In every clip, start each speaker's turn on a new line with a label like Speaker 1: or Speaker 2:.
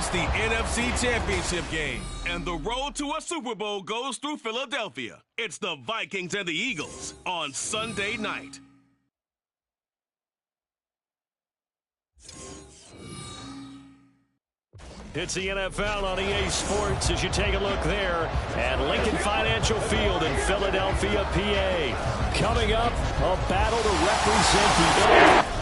Speaker 1: It's the NFC Championship game, and the road to a Super Bowl goes through Philadelphia. It's the Vikings and the Eagles on Sunday night.
Speaker 2: It's the NFL on EA Sports as you take a look there at Lincoln Financial Field in Philadelphia, PA. Coming up, a battle to represent the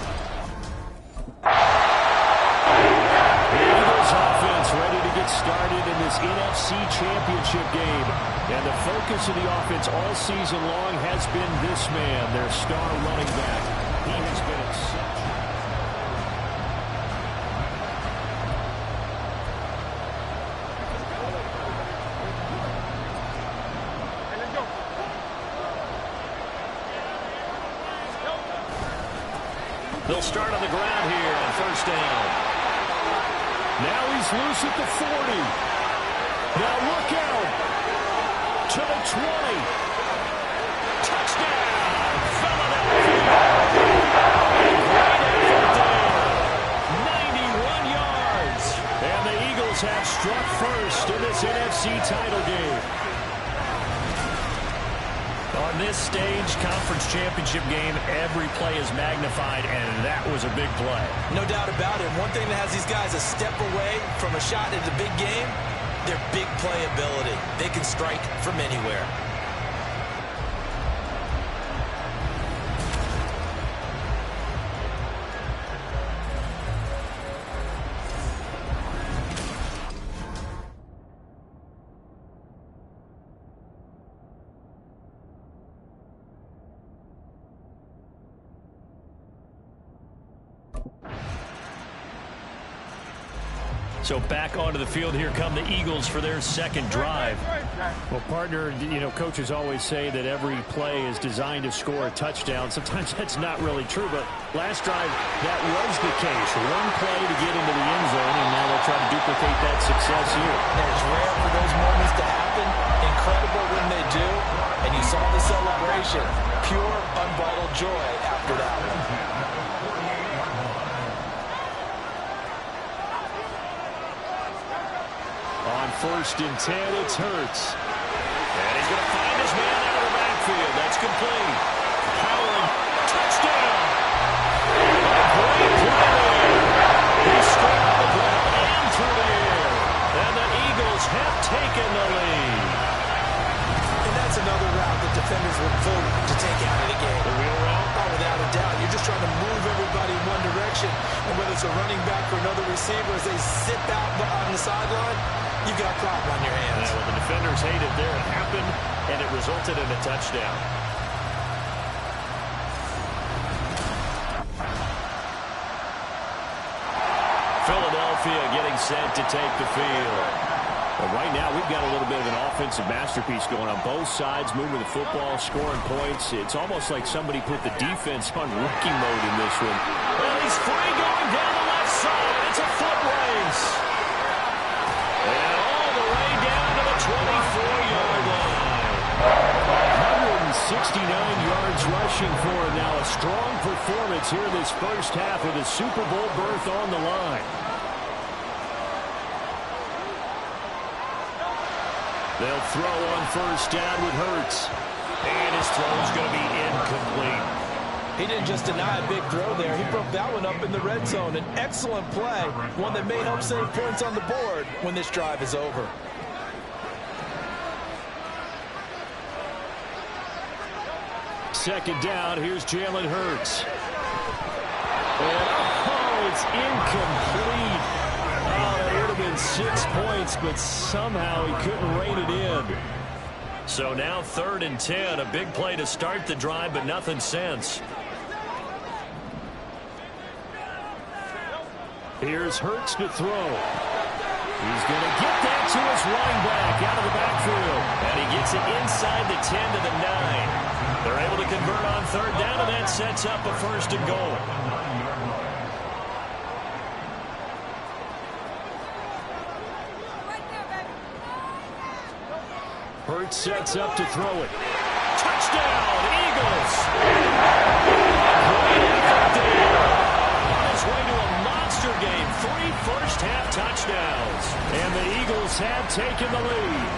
Speaker 2: Eagles offense ready to get started in this NFC Championship game. And the focus of the offense all season long has been this man, their star running back. He has been exceptional. They'll start on the ground here on first down. Now he's loose at the 40. Now look out. To the 20. Touchdown, Philadelphia. Great effort there. 91 yards. And the Eagles have struck first in this NFC title game. On this stage, conference championship game, every play is magnified, and that was a big play.
Speaker 3: No doubt about it. One thing that has these guys a step away from a shot at the big game, their big play ability. They can strike from anywhere.
Speaker 2: So back onto the field, here come the Eagles for their second drive.
Speaker 4: Well, partner, coaches always say that every play is designed to score a touchdown. Sometimes that's not really true, but last drive, that was the case. One play to get into the end zone, and now they'll try to duplicate that success here.
Speaker 3: And it's rare for those moments to happen. Incredible when they do. And you saw the celebration. Pure, unbridled joy after that one.
Speaker 2: On 1st and 10, it's Hurts. And he's going to find his man out of the backfield. That's complete. Powering, touchdown. Great play there. He scored on the ground and through the air. And the Eagles have taken the lead.
Speaker 3: And that's another route that defenders would vote to take out of the game.
Speaker 2: The wheel route?
Speaker 3: Oh, without a doubt. You're just trying to move everybody in one direction. And whether it's a running back or another receiver, as they sit out on the sideline, you've got a problem on your hands.
Speaker 2: Yeah, well, the defenders hate it there. It happened, and it resulted in a touchdown. Philadelphia getting set to take the field. But right now, we've got a little bit of an offensive masterpiece going on both sides, moving the football, scoring points. It's almost like somebody put the defense on rookie mode in this one. Well, he's free going down the left side. It's a foot race. And all the way down to the 24-yard line. 169 yards rushing for him now. A strong performance here in this first half with a Super Bowl berth on the line. They'll throw on first down with Hurts. And his throw is going to be incomplete.
Speaker 3: He didn't just deny a big throw there. He broke that one up in the red zone. An excellent play. One that may help save points on the board when this drive is over.
Speaker 2: Second down, here's Jalen Hurts. Oh, it's incomplete. Oh, that would have been 6 points, but somehow he couldn't rein it in. So now 3rd and 10, a big play to start the drive, but nothing since. Here's Hurts to throw. He's going to get that to his running back out of the backfield. And he gets it inside the 10 to the 9. They're able to convert on 3rd down, and that sets up a 1st and goal. Hurts sets up to throw it. Touchdown, Eagles! Great effort there. On his way to a monster game. 3 first half touchdowns.
Speaker 4: And the Eagles have taken the lead.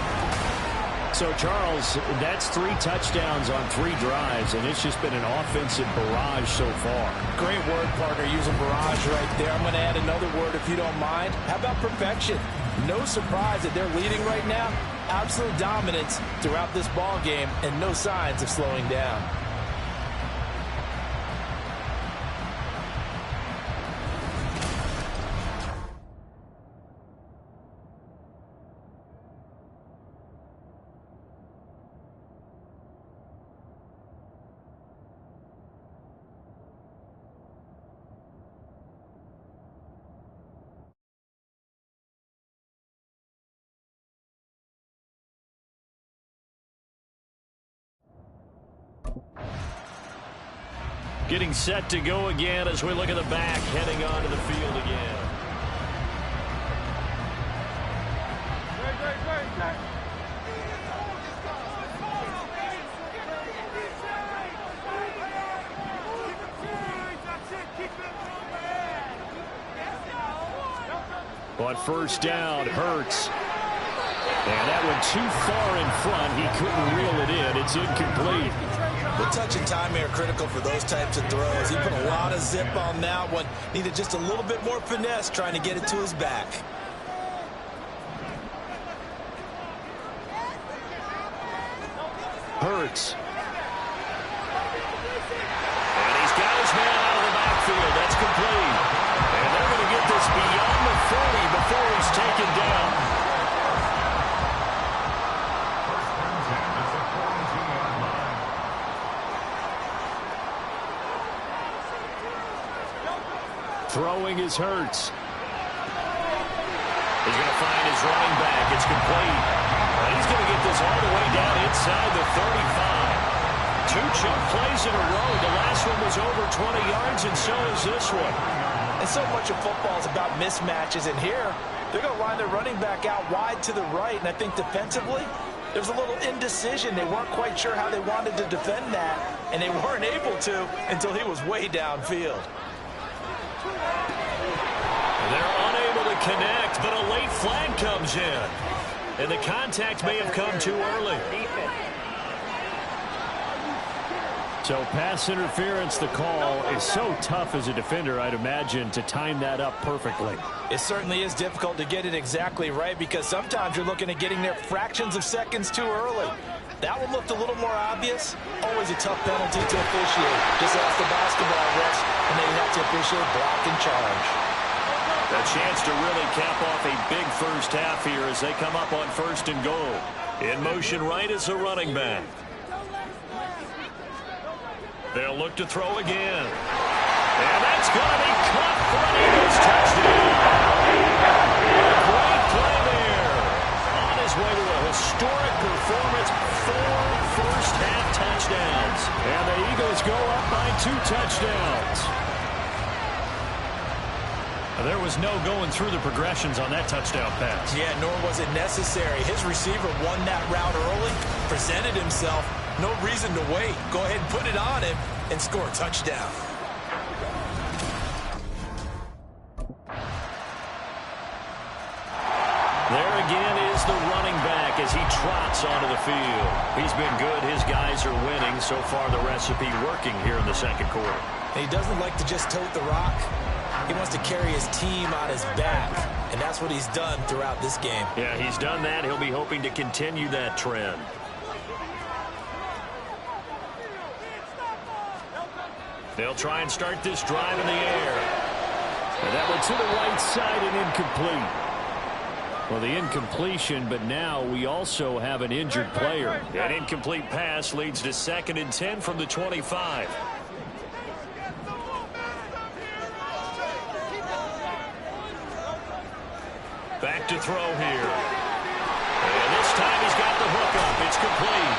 Speaker 4: So, Charles, that's 3 touchdowns on 3 drives, and it's just been an offensive barrage so far.
Speaker 3: Great word, partner, using barrage right there. I'm going to add another word if you don't mind. How about perfection? No surprise that they're leading right now. Absolute dominance throughout this ball game and no signs of slowing down.
Speaker 2: Getting set to go again as we look at the back, heading onto the field again. But first down, Hurts. And that went too far in front. He couldn't reel it in. It's incomplete.
Speaker 3: The touch and time are critical for those types of throws. He put a lot of zip on that one. Needed just a little bit more finesse trying to get it to his back.
Speaker 2: Hurts. And he's got his man out of the backfield. That's complete. And they're going to get this beyond the 40 before he's taken down. Throwing is Hurts. He's going to find his running back. It's complete. And he's going to get this all the way down inside the 35. 2 chunk plays in a row. The last one was over 20 yards, and so is this one.
Speaker 3: And so much of football is about mismatches. And here, they're going to line their running back out wide to the right. And I think defensively, there's a little indecision. They weren't quite sure how they wanted to defend that, and they weren't able to until he was way downfield.
Speaker 2: They're unable to connect, but a late flag comes in. And the contact may have come too early.
Speaker 4: So pass interference, the call is so tough as a defender, I'd imagine, to time that up perfectly.
Speaker 3: It certainly is difficult to get it exactly right because sometimes you're looking at getting there fractions of seconds too early. That one looked a little more obvious. Always a tough penalty to officiate. Just ask the basketball refs, and they have to officiate block and charge.
Speaker 2: A chance to really cap off a big first half here as they come up on 1st and goal. In motion right is the running back. They'll look to throw again. And that's going to be caught for an Eagles touchdown. Great play there. On his way to a historic performance, 4 first-half touchdowns.
Speaker 4: And the Eagles go up by 2 touchdowns.
Speaker 5: There was no going through the progressions on that touchdown pass.
Speaker 3: Yeah, nor was it necessary. His receiver won that route early, presented himself. No reason to wait. Go ahead and put it on him and score a touchdown.
Speaker 2: There again is the running back as he trots onto the field. He's been good. His guys are winning. So far, the recipe working here in the second quarter.
Speaker 3: And he doesn't like to just tote the rock. He wants to carry his team on his back, and that's what he's done throughout this game.
Speaker 2: Yeah, he's done that. He'll be hoping to continue that trend. They'll try and start this drive in the air.
Speaker 4: And that went to the right side and incomplete. Well, the incompletion, but now we also have an injured player.
Speaker 2: An incomplete pass leads to 2nd and 10 from the 25. Back to throw here. And this time he's got the hook up. It's complete.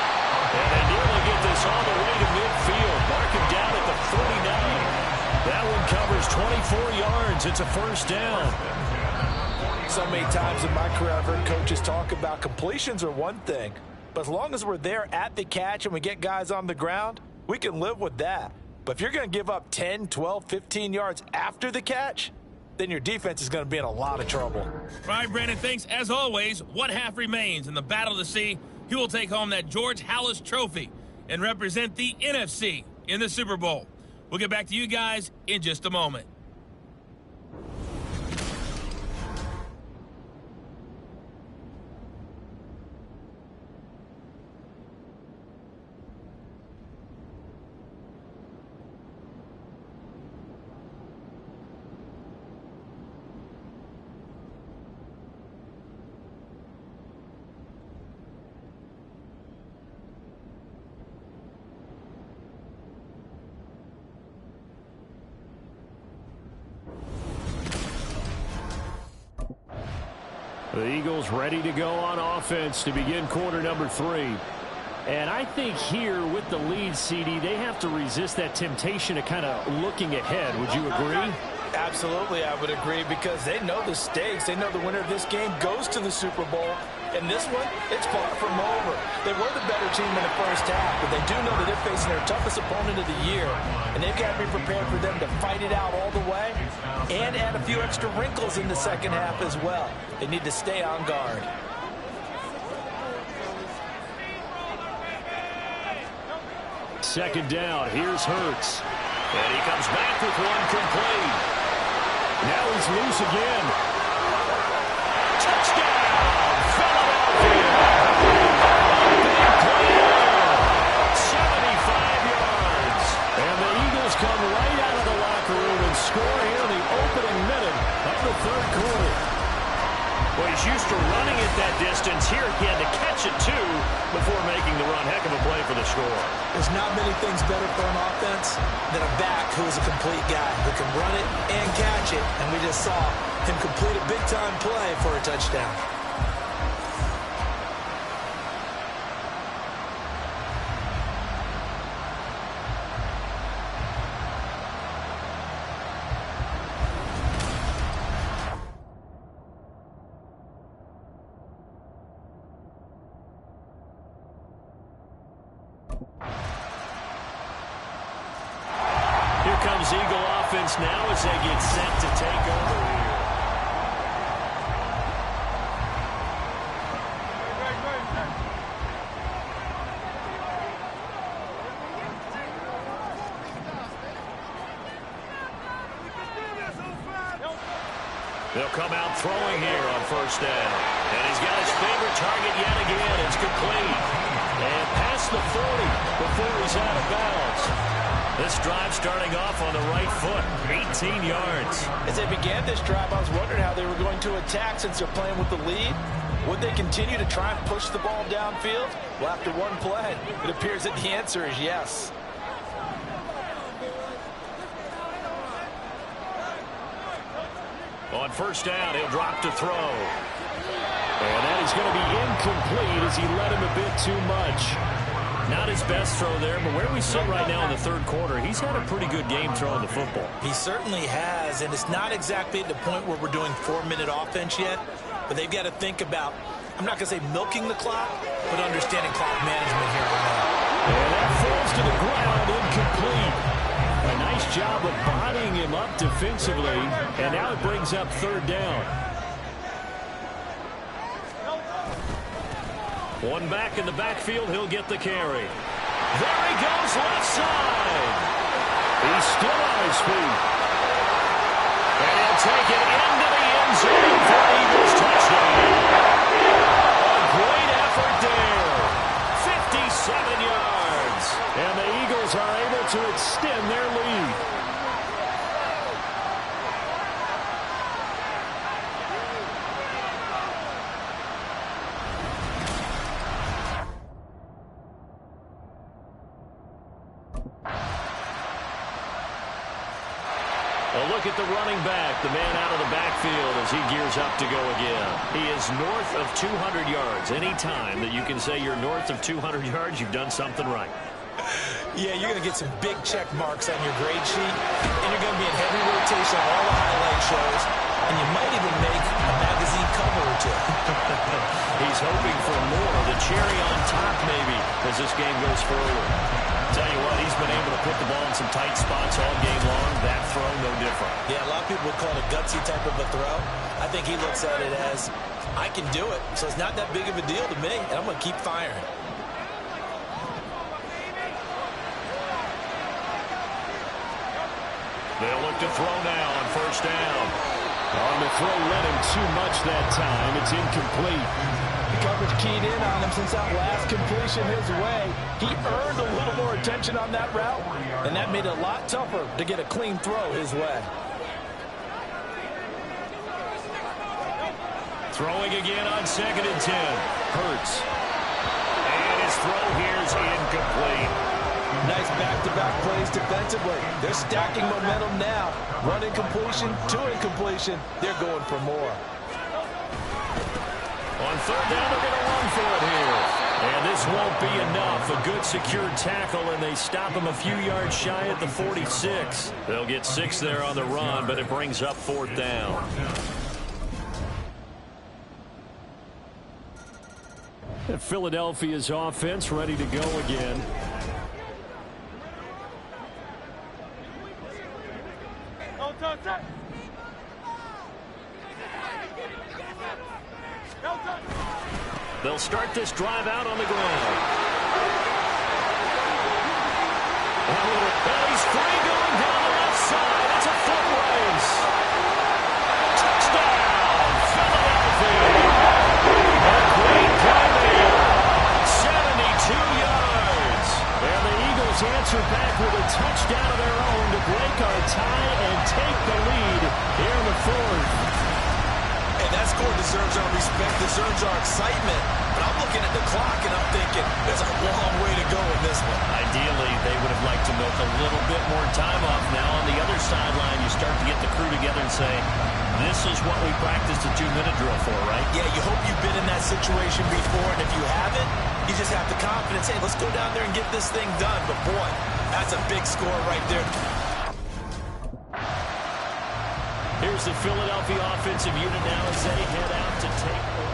Speaker 2: And they nearly get this all the way to midfield. Mark him down at the 49. That one covers 24 yards. It's a first down.
Speaker 3: So many times in my career I've heard coaches talk about completions are one thing. But as long as we're there at the catch and we get guys on the ground, we can live with that. But if you're going to give up 10, 12, 15 yards after the catch, then your defense is going to be in a lot of trouble.
Speaker 6: All right, Brandon, thanks. As always, one half remains in the battle to see who will take home that George Halas trophy and represent the NFC in the Super Bowl. We'll get back to you guys in just a moment.
Speaker 4: The Eagles ready to go on offense to begin quarter number 3. And I think here with the lead, CD, they have to resist that temptation of kind of looking ahead. Would you agree?
Speaker 3: Absolutely, I would agree, because they know the stakes. They know the winner of this game goes to the Super Bowl. And this one, it's far from over. They were the better team in the first half, but they do know that they're facing their toughest opponent of the year. And they've got to be prepared for them to fight it out all the way and add a few extra wrinkles in the second half as well. They need to stay on guard.
Speaker 4: Second down, here's Hurts. And he comes back with one complete. Now he's loose again. Touchdown, Philadelphia. Big play there. 75 yards. And the Eagles come right out of the locker room and score here in the opening minute of the third quarter.
Speaker 2: Well, he's used to running it that distance. Here he had to catch it, too, before making the run. Heck of a play for the score.
Speaker 3: There's not many things better for an offense than a back who is a complete guy who can run it and catch it. And we just saw him complete a big-time play for a touchdown.
Speaker 2: Here comes Eagle offense now as they get set to take over here. They'll come out throwing here on first down. And he's got his favorite target yet again. It's complete. And past the 40 before he's out of bounds. This drive starting off on the right foot, 18 yards.
Speaker 3: As they began this drive, I was wondering how they were going to attack since they're playing with the lead. Would they continue to try and push the ball downfield? Well, after one play, it appears that the answer is yes.
Speaker 2: On first down, he'll drop to throw.
Speaker 4: And that is going to be incomplete as he led him a bit too much.
Speaker 2: Not his best throw there, but where we sit right now in the third quarter, he's had a pretty good game throwing the football.
Speaker 3: He certainly has, and it's not exactly at the point where we're doing 4-minute offense yet, but they've got to think about, I'm not going to say milking the clock, but understanding clock management here on that.
Speaker 4: And that falls to the ground, incomplete. A nice job of bodying him up defensively, and now it brings up third down.
Speaker 2: One back in the backfield, he'll get the carry. There he goes, left side.
Speaker 4: He's still on his feet.
Speaker 2: And he'll take it into the end zone for an Eagles touchdown. A great effort there. 57 yards.
Speaker 4: And the Eagles are able to extend their lead.
Speaker 2: A look at the running back, the man out of the backfield as he gears up to go again. He is north of 200 yards. Any time that you can say you're north of 200 yards, you've done something right.
Speaker 3: Yeah, you're going to get some big check marks on your grade sheet, and you're going to be in heavy rotation on all the highlight shows, and you might even make a magazine cover or two.
Speaker 2: He's hoping for more, the cherry on top maybe, as this game goes forward. Tell you what, he's been able to put the ball in some tight spots all game long. That throw, no different.
Speaker 3: Yeah, a lot of people would call it a gutsy type of a throw. I think he looks at it as, I can do it, so it's not that big of a deal to me, and I'm going to keep firing.
Speaker 2: They'll look to throw now on first down.
Speaker 4: On the throw, led him too much that time. It's incomplete.
Speaker 3: The coverage keyed in on him since that last completion his way. He earned a little more attention on that route, and that made it a lot tougher to get a clean throw his way.
Speaker 2: Throwing again on 2nd and 10. Hurts. And his throw here is incomplete.
Speaker 3: Nice back-to-back plays defensively. They're stacking momentum now. One incompletion, two incompletion. They're going for more.
Speaker 2: On 3rd down, they're going to run for it here. And this won't be enough. A good secured tackle, and they stop him a few yards shy at the 46. They'll get 6 there on the run, but it brings up 4th down.
Speaker 4: Philadelphia's offense ready to go again.
Speaker 2: They'll start this drive out on the ground. And he's free going down the left side. It's a foot race. Touchdown, Philadelphia. A great play there. 72 yards. And the Eagles answer back with a touchdown of their own to break our tie and take the lead here in the 4th.
Speaker 3: And that score deserves our respect, deserves our excitement. But I'm looking at the clock and I'm thinking there's a long way to go in this one.
Speaker 2: Ideally, they would have liked to milk a little bit more time off. Now on the other sideline, you start to get the crew together and say, this is what we practiced a 2-minute drill for, right?
Speaker 3: Yeah, you hope you've been in that situation before, and if you haven't, you just have the confidence, hey, let's go down there and get this thing done. But boy, that's a big score right there.
Speaker 2: Here's the Philadelphia offensive unit now as they head out to take over.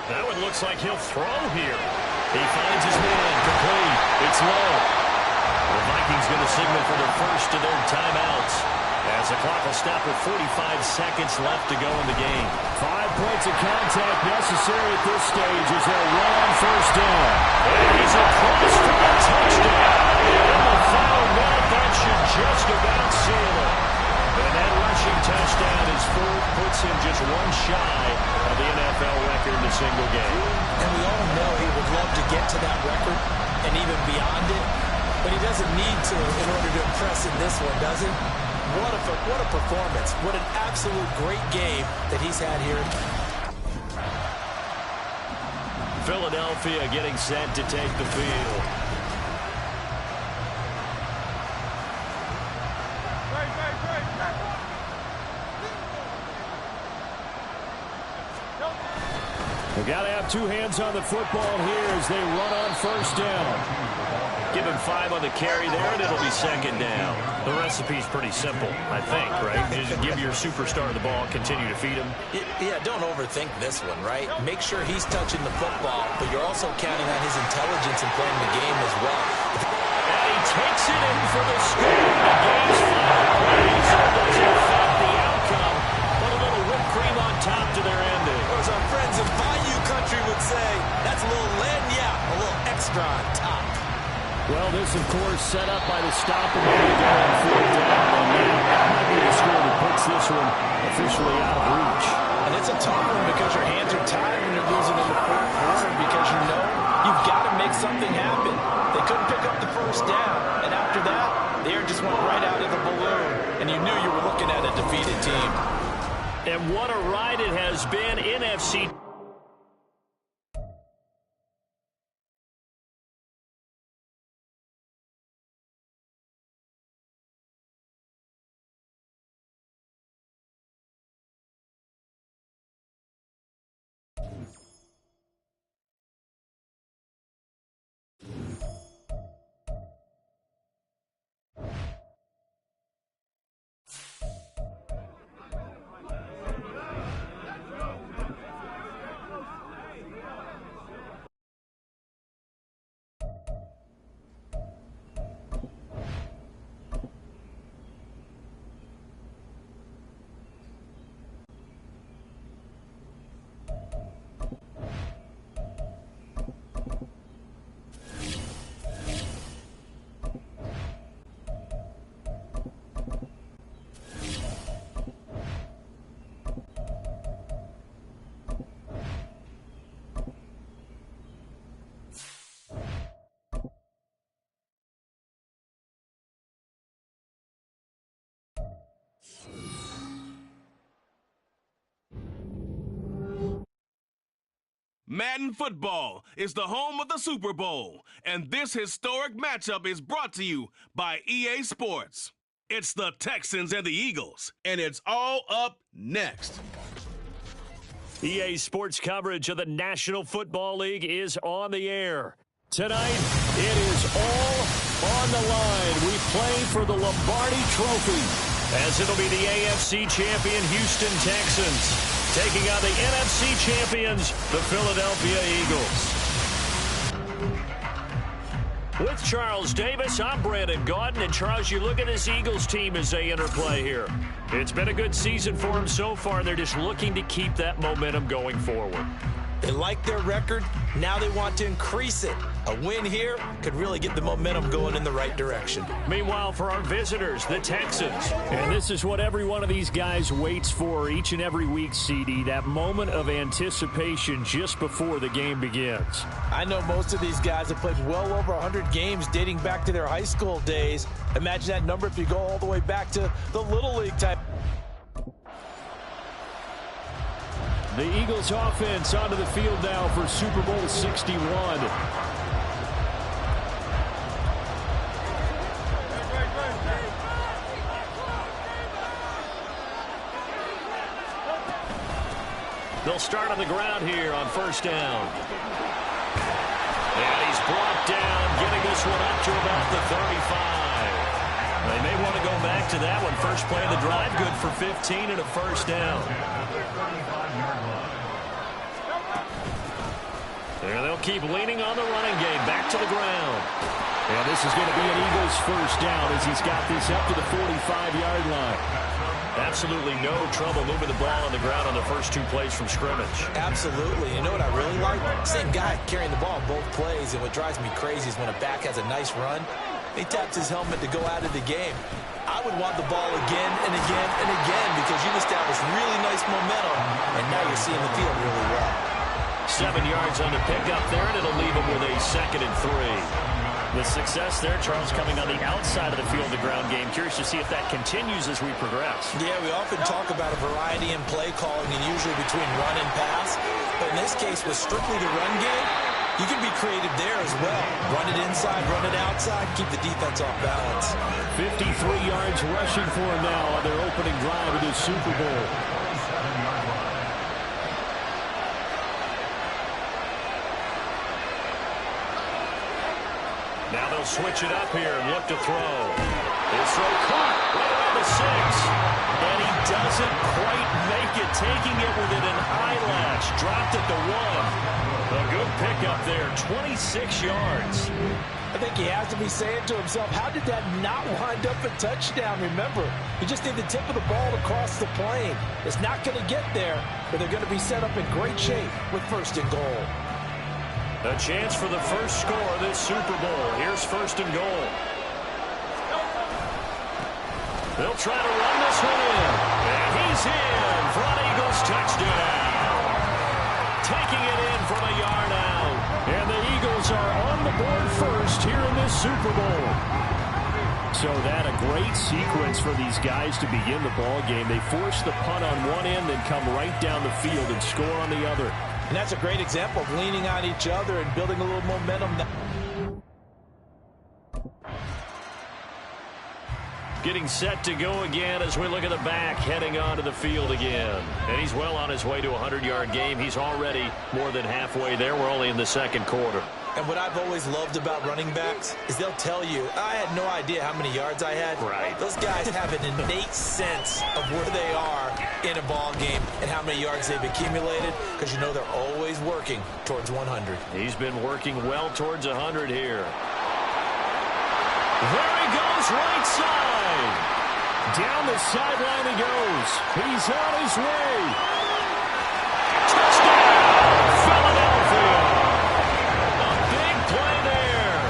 Speaker 2: That one looks like he'll throw here. He finds his man, complete. It's low. The Vikings going to signal for their first of their timeouts, as the clock will stop with 45 seconds left to go in the game.
Speaker 4: 5 points of contact necessary at this stage as they run on first down.
Speaker 2: And he's across for a touchdown. And the final minute, that should just about seal it. And that rushing touchdown is 4, puts him just one shy of the NFL record in a single game.
Speaker 3: And we all know he would love to get to that record and even beyond it, but he doesn't need to in order to impress in this one, does he? What a performance. What an absolute great game that he's had here.
Speaker 2: Philadelphia getting set to take the field.
Speaker 4: They got to have 2 hands on the football here as they run on first down.
Speaker 2: Give him 5 on the carry there, and it'll be 2nd down. The recipe's pretty simple, I think, right? Just give your superstar the ball, continue to feed him.
Speaker 3: Yeah, don't overthink this one, right? Make sure he's touching the football, but you're also counting on his intelligence in playing the game as well.
Speaker 2: And he takes it in for the score. The game's 5 plays. It doesn't affect the outcome, but a little whipped cream on top to their ending.
Speaker 3: Or as our friends in Bayou Country would say, that's a little lagniappe, a little extra on top.
Speaker 4: Well, this, of course, set up by the stop and go on 4th down. And that might be the score that puts this one officially out of reach.
Speaker 3: And it's a tough one because your hands are tied when you're losing in the 4th quarter because you know you've got to make something happen. They couldn't pick up the first down, and after that, the air just went right out of the balloon, and you knew you were looking at a defeated team.
Speaker 2: And what a ride it has been. NFC
Speaker 1: Madden Football is the home of the Super Bowl, and this historic matchup is brought to you by EA Sports. It's the Texans and the Eagles, and it's all up next.
Speaker 4: EA Sports coverage of the National Football League is on the air. Tonight, it is all on the line. We play for the Lombardi Trophy, as it'll be the AFC champion Houston Texans taking on the NFC champions, the Philadelphia Eagles. With Charles Davis, I'm Brandon Gaudin. And Charles, you look at this Eagles team as they interplay here. It's been a good season for them so far. They're just looking to keep that momentum going forward.
Speaker 3: They like their record. Now they want to increase it. A win here could really get the momentum going in the right direction.
Speaker 4: Meanwhile, for our visitors, the Texans. And this is what every one of these guys waits for each and every week, CD, that moment of anticipation just before the game begins.
Speaker 3: I know most of these guys have played well over 100 games dating back to their high school days. Imagine that number if you go all the way back to the Little League type.
Speaker 4: The Eagles offense onto the field now for Super Bowl 61. They'll start on the ground here on first down. And he's brought down, getting this one up to about the 35. They may want to go back to that one. First play of the drive, good for 15 and a first down. And they'll keep leaning on the running game, back to the ground. And this is going to be an Eagles first down as he's got this up to the 45-yard line. Absolutely no trouble moving the ball on the ground on the first two plays from scrimmage.
Speaker 3: Absolutely. You know what I really like? Same guy carrying the ball both plays, and what drives me crazy is when a back has a nice run, he taps his helmet to go out of the game. I would want the ball again and again and again because you've established really nice momentum, and now you're seeing the field really well.
Speaker 4: 7 yards on the pickup there, and it'll leave him with a 2nd and 3. The success there, Charles, coming on the outside of the field, the ground game. Curious to see if that continues as we progress.
Speaker 3: Yeah, we often talk about a variety in play calling and usually between run and pass. But in this case, with strictly the run game, you can be creative there as well. Run it inside, run it outside, keep the defense off balance.
Speaker 4: 53 yards rushing for him now on their opening drive of this Super Bowl. Now they'll switch it up here and look to throw. His throw caught right around the 6. And he doesn't quite make it, taking it within an eyelash. Dropped at the 1. A good pickup there, 26 yards.
Speaker 3: I think he has to be saying to himself, how did that not wind up a touchdown? Remember, he just did the tip of the ball across the plane. It's not going to get there, but they're going to be set up in great shape with 1st and goal.
Speaker 4: A chance for the first score of this Super Bowl. Here's 1st and goal. They'll try to run this one in. And he's in for an Eagles touchdown. Taking it in from a yard out. And the Eagles are on the board first here in this Super Bowl. So that a great sequence for these guys to begin the ball game. They force the punt on one end, then come right down the field and score on the other.
Speaker 3: And that's a great example of leaning on each other and building a little momentum.
Speaker 4: Getting set to go again as we look at the back, heading onto the field again. And he's well on his way to a 100-yard game. He's already more than halfway there. We're only in the 2nd quarter.
Speaker 3: And what I've always loved about running backs is they'll tell you, I had no idea how many yards I had.
Speaker 4: Right.
Speaker 3: Those guys have an innate sense of where they are in a ball game and how many yards they've accumulated because you know they're always working towards 100.
Speaker 4: He's been working well towards 100 here. There he goes, right side. Down the sideline he goes. He's on his way. Touchdown, Philadelphia. A big play there.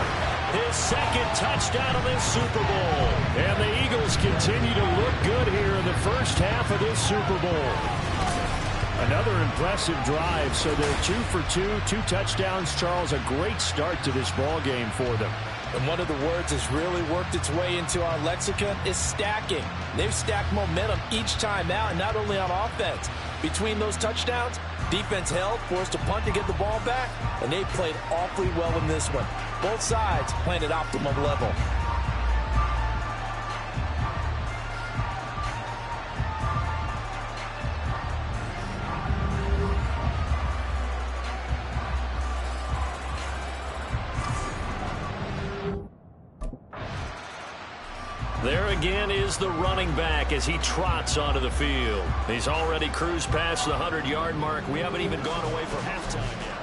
Speaker 4: His 2nd touchdown of this Super Bowl. And the Eagles continue to look good here in the first half of this Super Bowl. Another impressive drive. So they're 2 for 2, 2 touchdowns. Charles, a great start to this ball game for them.
Speaker 3: And one of the words that's really worked its way into our lexicon is stacking. They've stacked momentum each time out, and not only on offense, Between those touchdowns, defense held, forced a punt to get the ball back, and they played awfully well in this one. Both sides playing at optimum level.
Speaker 2: There again is the running back as he trots onto the field. He's already cruised past the 100-yard mark. We haven't even gone away for halftime yet.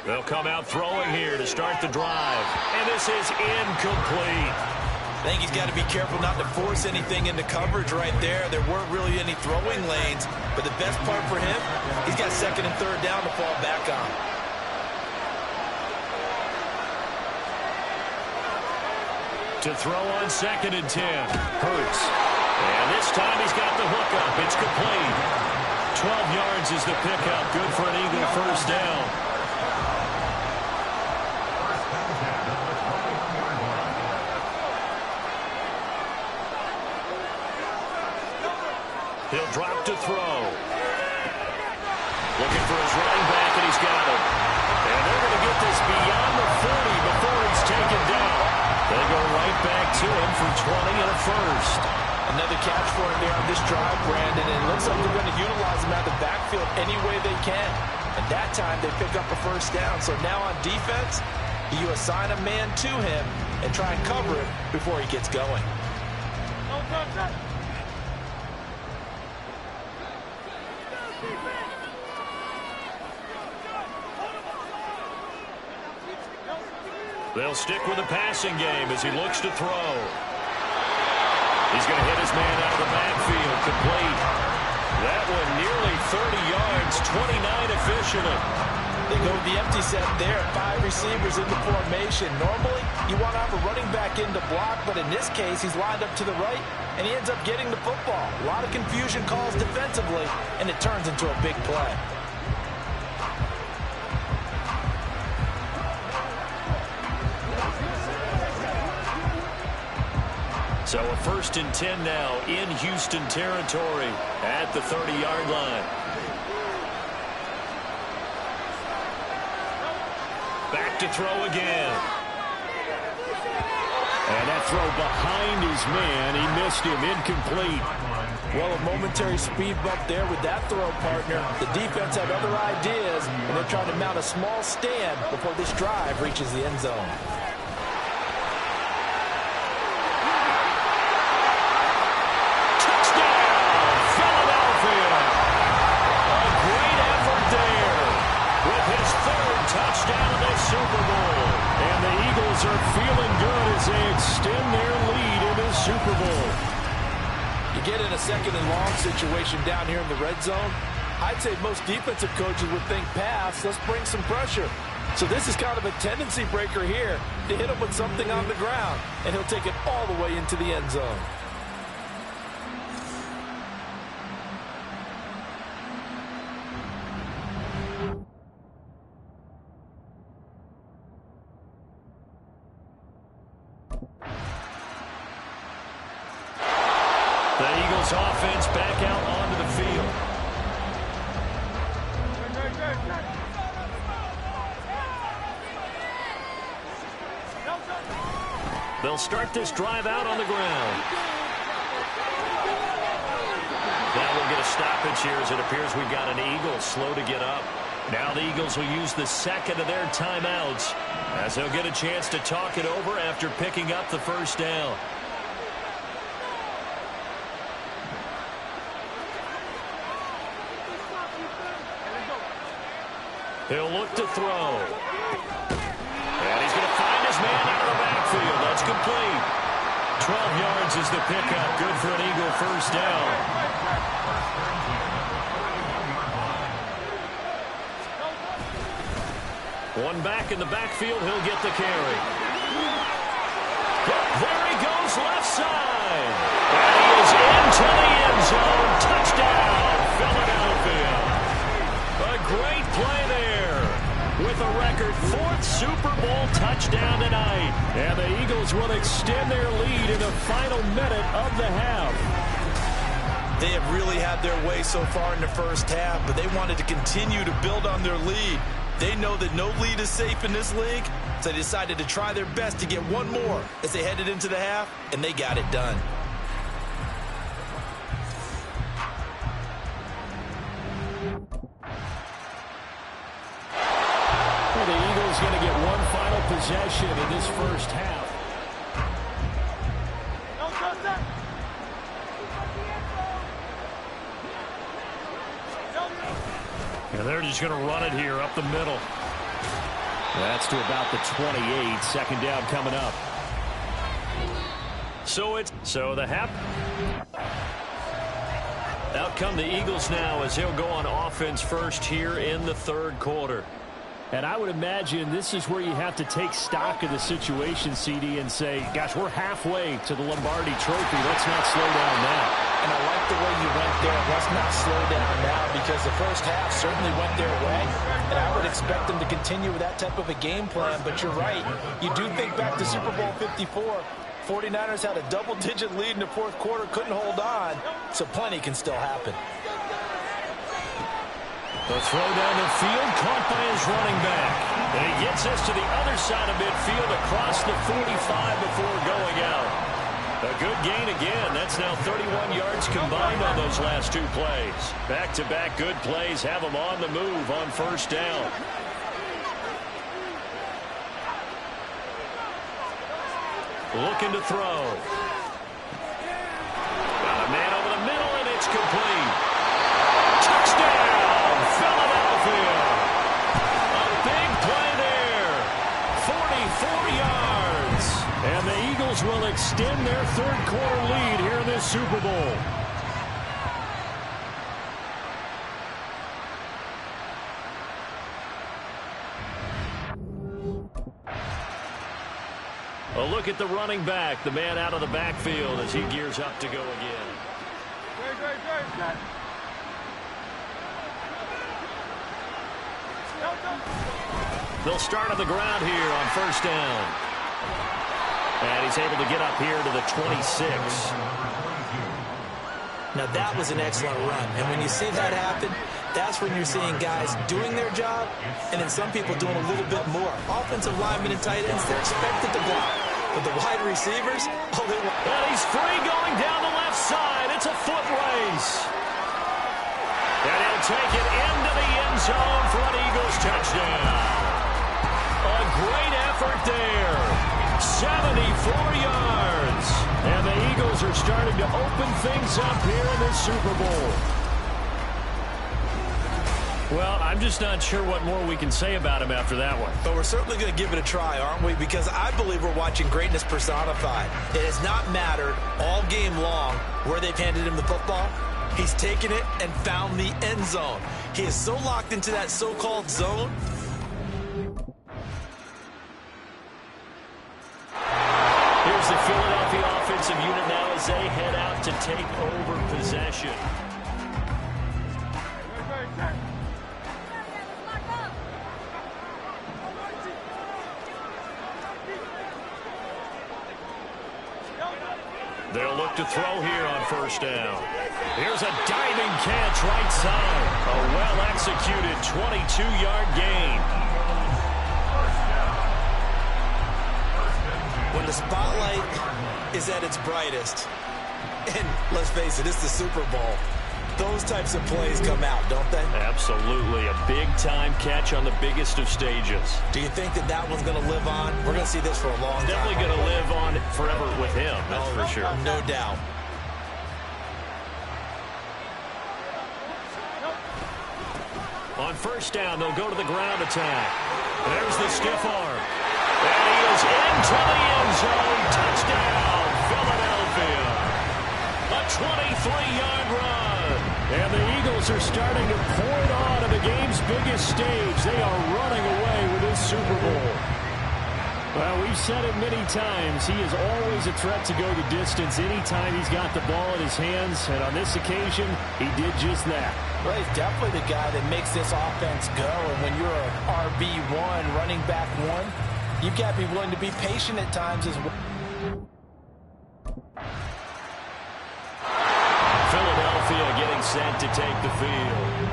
Speaker 2: They'll come out throwing here to start the drive. And this is incomplete.
Speaker 3: I think he's got to be careful not to force anything into coverage right there. There weren't really any throwing lanes, but the best part for him, he's got second and third down to fall back on.
Speaker 2: To throw on 2nd and 10. Hurts. And this time he's got the hook up. It's complete. 12 yards is the pickup. Good for an Eagle first down. He'll drop to throw. Looking for his running back, and he's got him. And they're going to get this beyond the 40 before he's taken down. They go right back to him for 20 and a first.
Speaker 3: Another catch for him there on this drive, Brandon, and it looks like they're going to utilize him out of the backfield any way they can. At that time, they pick up a first down. So now on defense, you assign a man to him and try and cover it before he gets going.
Speaker 2: They'll stick with the passing game as he looks to throw. He's going to hit his man out of the backfield. Complete. That one nearly 30 yards, 29 officially.
Speaker 3: They go with the empty set there, 5 receivers in the formation. Normally, you want to have a running back in to block, but in this case, he's lined up to the right, and he ends up getting the football. A lot of confusion calls defensively, and it turns into a big play.
Speaker 2: So a 1st and 10 now in Houston territory at the 30-yard line. Back to throw again. And that throw behind his man. He missed him. Incomplete.
Speaker 3: Well, a momentary speed bump there with that throw, partner. The defense had other ideas, and they're trying to mount a small stand before this drive reaches the end zone.
Speaker 2: Touchdown to Super Bowl. And the Eagles are feeling good as they extend their lead in the Super Bowl.
Speaker 3: You get in a 2nd and long situation down here in the red zone, I'd say most defensive coaches would think pass, let's bring some pressure. So this is kind of a tendency breaker here to hit him with something on the ground, and he'll take it all the way into the end zone.
Speaker 2: The Eagles offense back out onto the field. They'll start this drive out on the ground. Now we'll get a stoppage here as it appears we've got an Eagle slow to get up. Now the Eagles will use the 2nd of their timeouts as they'll get a chance to talk it over after picking up the first down. He'll look to throw. And he's going to find his man out of the backfield. That's complete. 12 yards is the pickup. Good for an Eagle first down. One back in the backfield. He'll get the carry. There he goes left side. And he is into the end zone. Touchdown, Philadelphia. A great play there. With a record 4th Super Bowl touchdown
Speaker 4: will extend their lead in the final minute of the half.
Speaker 3: They have really had their way so far in the first half, but they wanted to continue to build on their lead. They know that no lead is safe in this league, so they decided to try their best to get one more as they headed into the half, and they got it done.
Speaker 4: Well, the Eagles going to get one final possession in this first half.
Speaker 5: And they're just going to run it here up the middle.
Speaker 2: That's to about the 28. Second down coming up.
Speaker 4: So the half.
Speaker 2: Out come the Eagles now as they'll go on offense first here in the third quarter.
Speaker 4: And I would imagine this is where you have to take stock of the situation, CD, and say, gosh, we're halfway to the Lombardi Trophy. Let's not slow down now.
Speaker 3: And I like the way you went there. Let's not slow down now, because the first half certainly went their way. And I would expect them to continue with that type of a game plan. But you're right. You do think back to Super Bowl 54. 49ers had a double-digit lead in the fourth quarter, couldn't hold on. So plenty can still happen.
Speaker 4: The throw down the field, caught by his running back. And he gets us to the other side of midfield across the 45 before going out. A good gain again. That's now 31 yards combined on those last two plays. Back-to-back good plays have them on the move on first down. Looking to throw. Got a man over the middle, and it's complete. Touchdown, Philadelphia. A big play there. 44 yards. And the Eagles will extend their third quarter lead here in this Super Bowl. A look at the running back, the man out of the backfield as he gears up to go again. They'll start on the ground here on first down. And he's able to get up here to the 26.
Speaker 3: Now that was an excellent run. And when you see that happen, that's when you're seeing guys doing their job and then some people doing a little bit more. Offensive linemen and tight ends, they're expected to block. But the wide receivers,
Speaker 4: and he's free going down the left side. It's a foot race. And he'll take it into the end zone for an Eagles touchdown. A great effort there. 74 yards. And the Eagles are starting to open things up here in this Super Bowl. Well, I'm just not sure what more we can say about him after that one.
Speaker 3: But we're certainly going to give it a try, aren't we? Because I believe we're watching greatness personified. It has not mattered all game long where they've handed him the football. He's taken it and found the end zone. He is so locked into that so-called zone.
Speaker 4: Here's the Philadelphia offensive unit now as they head out to take over possession. They'll look to throw here on first down. Here's a diving catch right side. A well-executed 22-yard gain.
Speaker 3: When the spotlight is at its brightest, and let's face it, it's the Super Bowl, those types of plays come out, don't they?
Speaker 4: Absolutely. A big-time catch on the biggest of stages.
Speaker 3: Do you think that that one's going to live on? We're going to see this for a long time.
Speaker 4: Definitely going to live on forever with him, that's for sure.
Speaker 3: No doubt.
Speaker 4: On first down, they'll go to the ground attack. There's the stiff arm. And he is into the end zone. Touchdown, Philadelphia. A 23-yard run. And the Eagles are starting to pour it on the game's biggest stage. They are running away with this Super Bowl. Well, we've said it many times. He is always a threat to go the distance anytime he's got the ball in his hands. And on this occasion, he did just that.
Speaker 3: Well, he's definitely the guy that makes this offense go. And when you're an RB1, running back one, you've got to be willing to be patient at times as well.
Speaker 2: Philadelphia getting set to take the field.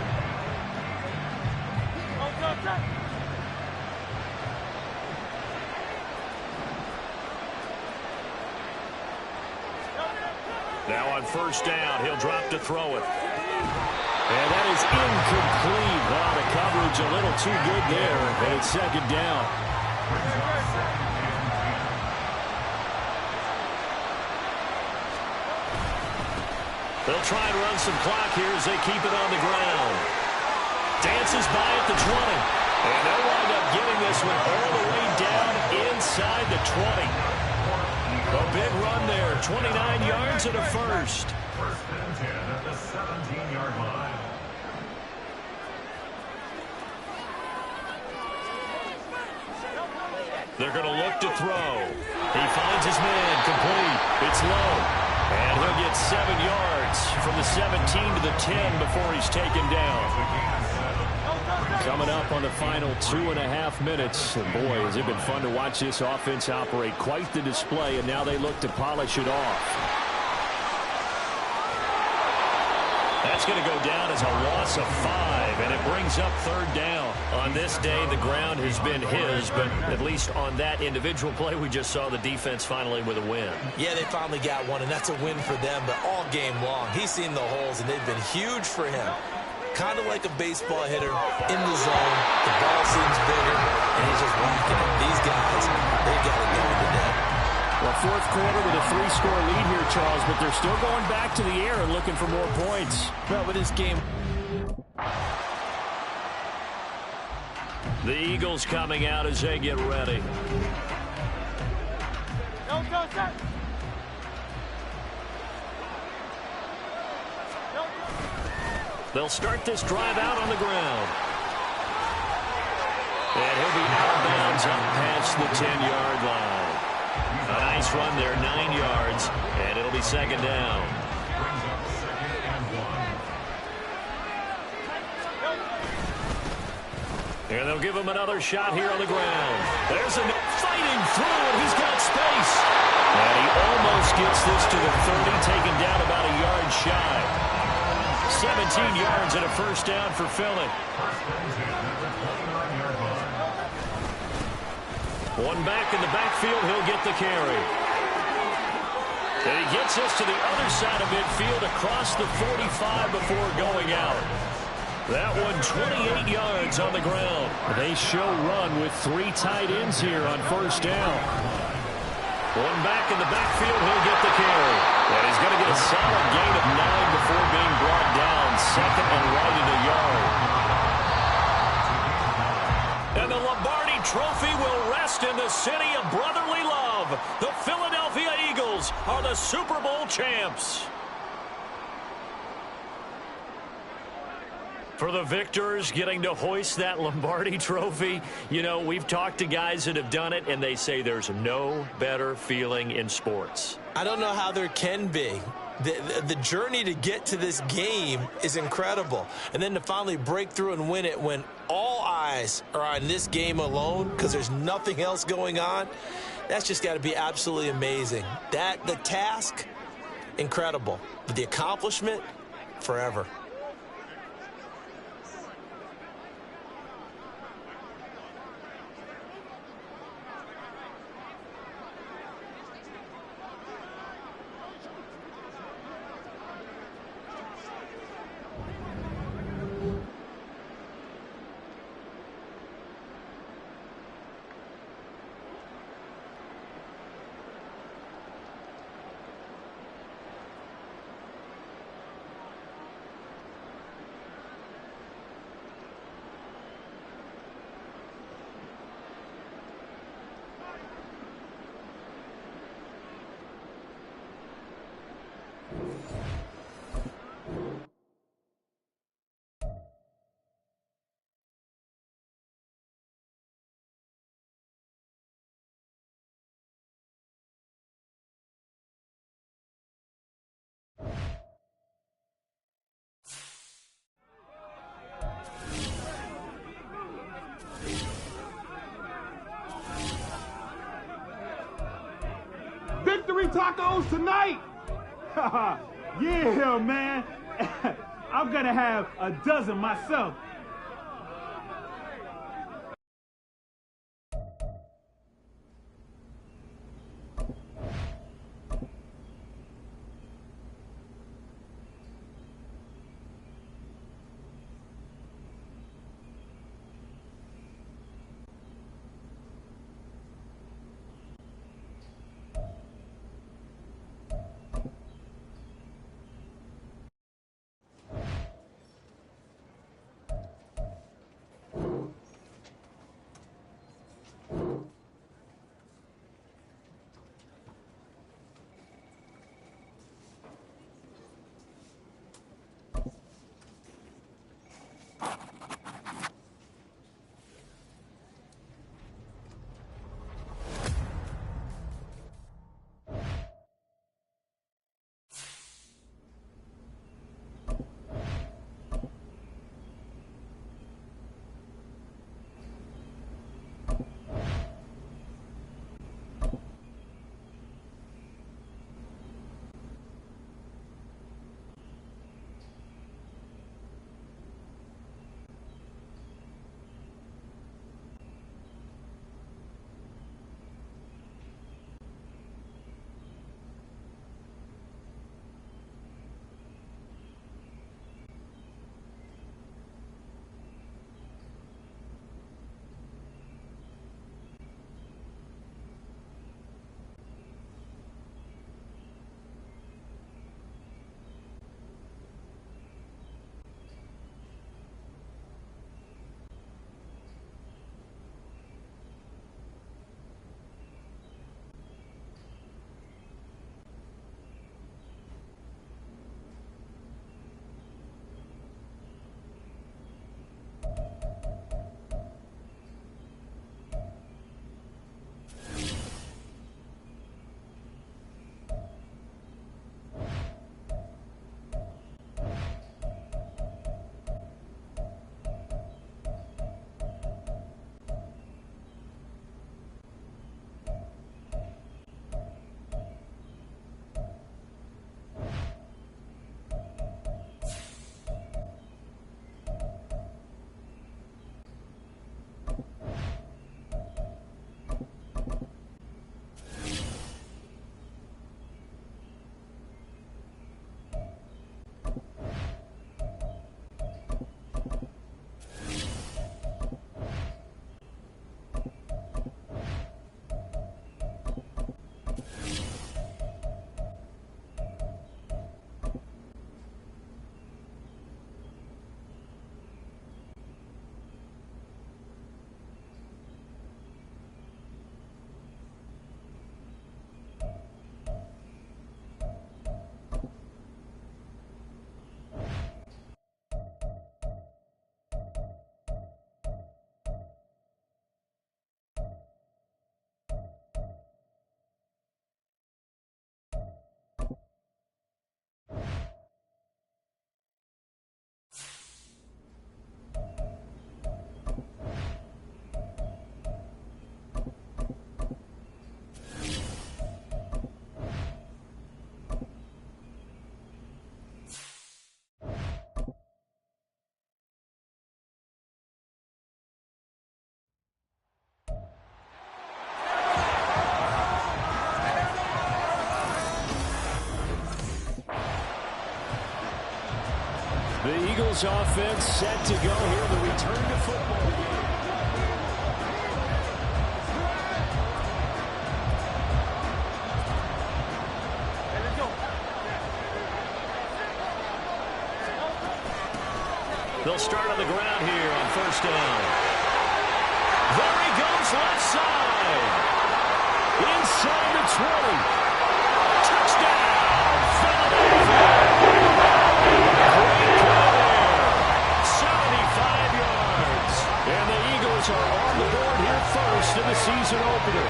Speaker 2: Now on first down, he'll drop to throw it. And that is incomplete. Wow, the coverage a little too good there, and it's second down. They'll try and run some clock here as they keep it on the ground. Dances by at the 20. And they'll wind up getting this one all the way down inside the 20. A big run there, 29 yards and a first.
Speaker 7: First and 10 at the 17-yard line.
Speaker 2: They're going to look to throw. He finds his man, complete. It's low. And he'll get 7 yards from the 17 to the 10 before he's taken down.
Speaker 4: Coming up on the final 2.5 minutes. And boy, has it been fun to watch this offense operate. Quite the display, and now they look to polish it off.
Speaker 2: That's going to go down as a loss of 5, and it brings up third down. On this day, the ground has been his, but at least on that individual play, we just saw the defense finally with a win.
Speaker 3: Yeah, they finally got one, and that's a win for them, but all game long, he's seen the holes, and they've been huge for him. Kind of like a baseball hitter in the zone. The ball seems bigger, and he's just whacking it. These guys, they got it going today.
Speaker 4: Well, fourth quarter with a 3-score lead here, Charles, but they're still going back to the air and looking for more points.
Speaker 3: Well, but this game...
Speaker 2: The Eagles coming out as they get ready. They'll start this drive out on the ground. And he'll be out of bounds up past the 10-yard line. A nice run there, 9 yards, and it'll be second down. And they'll give him another shot here on the ground. There's a fighting through, and he's got space. And he almost gets this to the 30, taken down about a yard shy. 17 yards and a first down for Philly. One back in the backfield, he'll get the carry. And he gets this to the other side of midfield across the 45 before going out. That one 28 yards on the ground.
Speaker 4: They show run with 3 tight ends here on first down.
Speaker 2: One back in the backfield, he'll get the carry. And he's going to get a solid gain of 9 before being brought down. Second and right in a yard. And the Lombardi Trophy will rest in the city of brotherly love. The Philadelphia Eagles are the Super Bowl champs. For the victors getting to hoist that Lombardi Trophy, you know, we've talked to guys that have done it, and they say there's no better feeling in sports.
Speaker 3: I don't know how there can be. The journey to get to this game is incredible. And then to finally break through and win it when all eyes are on this game alone because there's nothing else going on, that's just got to be absolutely amazing. The task, incredible. But the accomplishment, forever.
Speaker 8: tacos tonight? Yeah, man. I'm gonna have a dozen myself.
Speaker 2: The Eagles offense set to go here. The return to football game. They'll start on the ground here on first down. There he goes left side. Inside the 20. Touchdown, Philadelphia. Great play there. 75 yards. And the Eagles are on the board here first in the season opener.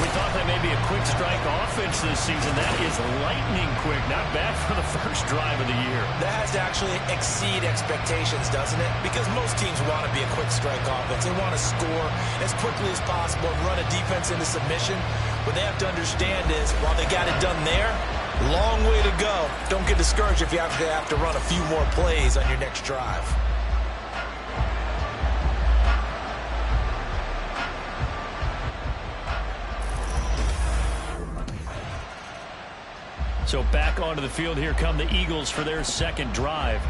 Speaker 5: We thought that may be a quick strike offense this season. That is lightning quick. Not bad for the first drive of the year.
Speaker 3: That has to actually exceed expectations, doesn't it? Because most teams want to be a quick strike offense. They want to score as quickly as possible and run a defense into submission. What they have to understand is, while they got it done there, long way to go. Don't get discouraged if you have to run a few more plays on your next drive.
Speaker 5: So back onto the field, here come the Eagles for their second drive.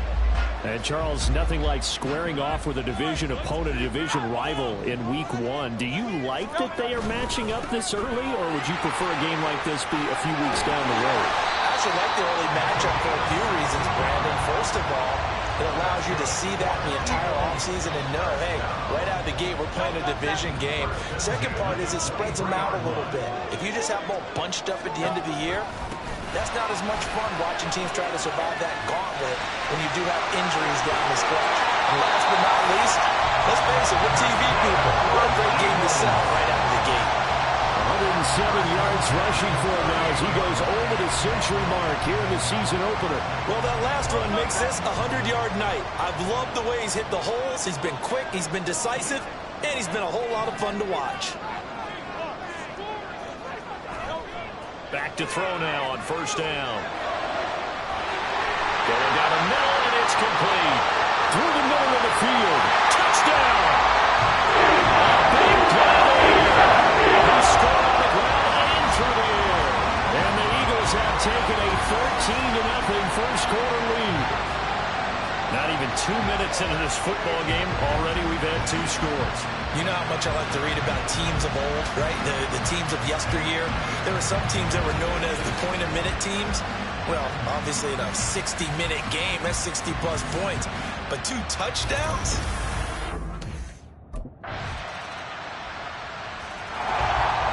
Speaker 5: And Charles, nothing like squaring off with a division opponent, a division rival in week 1. Do you like that they are matching up this early, or would you prefer a game like this be a few weeks down the road?
Speaker 3: I actually like the early matchup for a few reasons, Brandon. First of all, it allows you to see that in the entire offseason and know, hey, right out of the gate, we're playing a division game. Second part is it spreads them out a little bit. If you just have them all bunched up at the end of the year, that's not as much fun watching teams try to survive that gauntlet when you do have injuries down the stretch. And last but not least, let's face it, we're TV people. We're a great game to sell right out of the gate.
Speaker 2: 107 yards rushing for him now as he goes over the century mark here in the season opener.
Speaker 3: Well, that last run makes this a 100-yard night. I've loved the way he's hit the holes. He's been quick, he's been decisive, and he's been a whole lot of fun to watch.
Speaker 5: Back to throw now on first down. Going down the middle, and it's complete.
Speaker 2: Through the middle of the field.
Speaker 5: Touchdown! A big play! He scored on the ground and through the air. And the Eagles have taken a 13-0 first quarter lead. Not even 2 minutes into this football game, already we've had 2 scores.
Speaker 3: You know how much I like to read about teams of old, right? The teams of yesteryear. There were some teams that were known as the point-a-minute teams. Well, obviously in a 60-minute game, that's 60-plus points. But 2 touchdowns?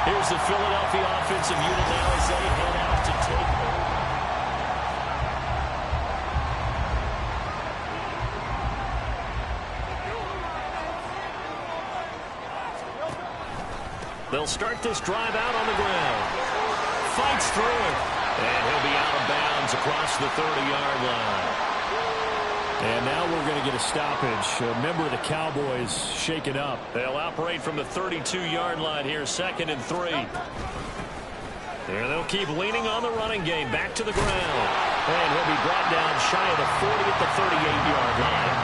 Speaker 5: Here's the Philadelphia offensive unit now as they head out to take over. They'll start this drive out on the ground. Fights through it. And he'll be out of bounds across the 30-yard line.
Speaker 4: And now we're going to get a stoppage. A member of the Cowboys shaken up.
Speaker 5: They'll operate from the 32-yard line here, 2nd and 3. There they'll keep leaning on the running game. Back to the ground. And he'll be brought down shy of the 40 at the 38-yard line.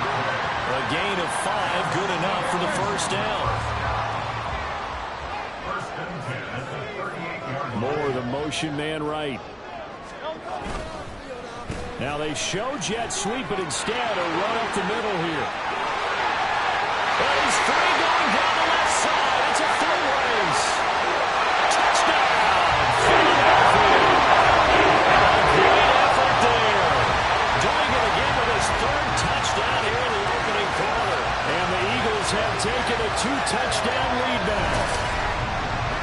Speaker 5: A gain of 5, good enough for the first down.
Speaker 4: More of the motion man right. Now they show jet sweep, but instead a run up the middle here.
Speaker 5: And he's free going down the left side. It's a full race. Touchdown, Philadelphia. Great effort there. Doing it again with his 3rd touchdown here in the opening quarter.
Speaker 4: And the Eagles have taken a 2-touchdown lead now.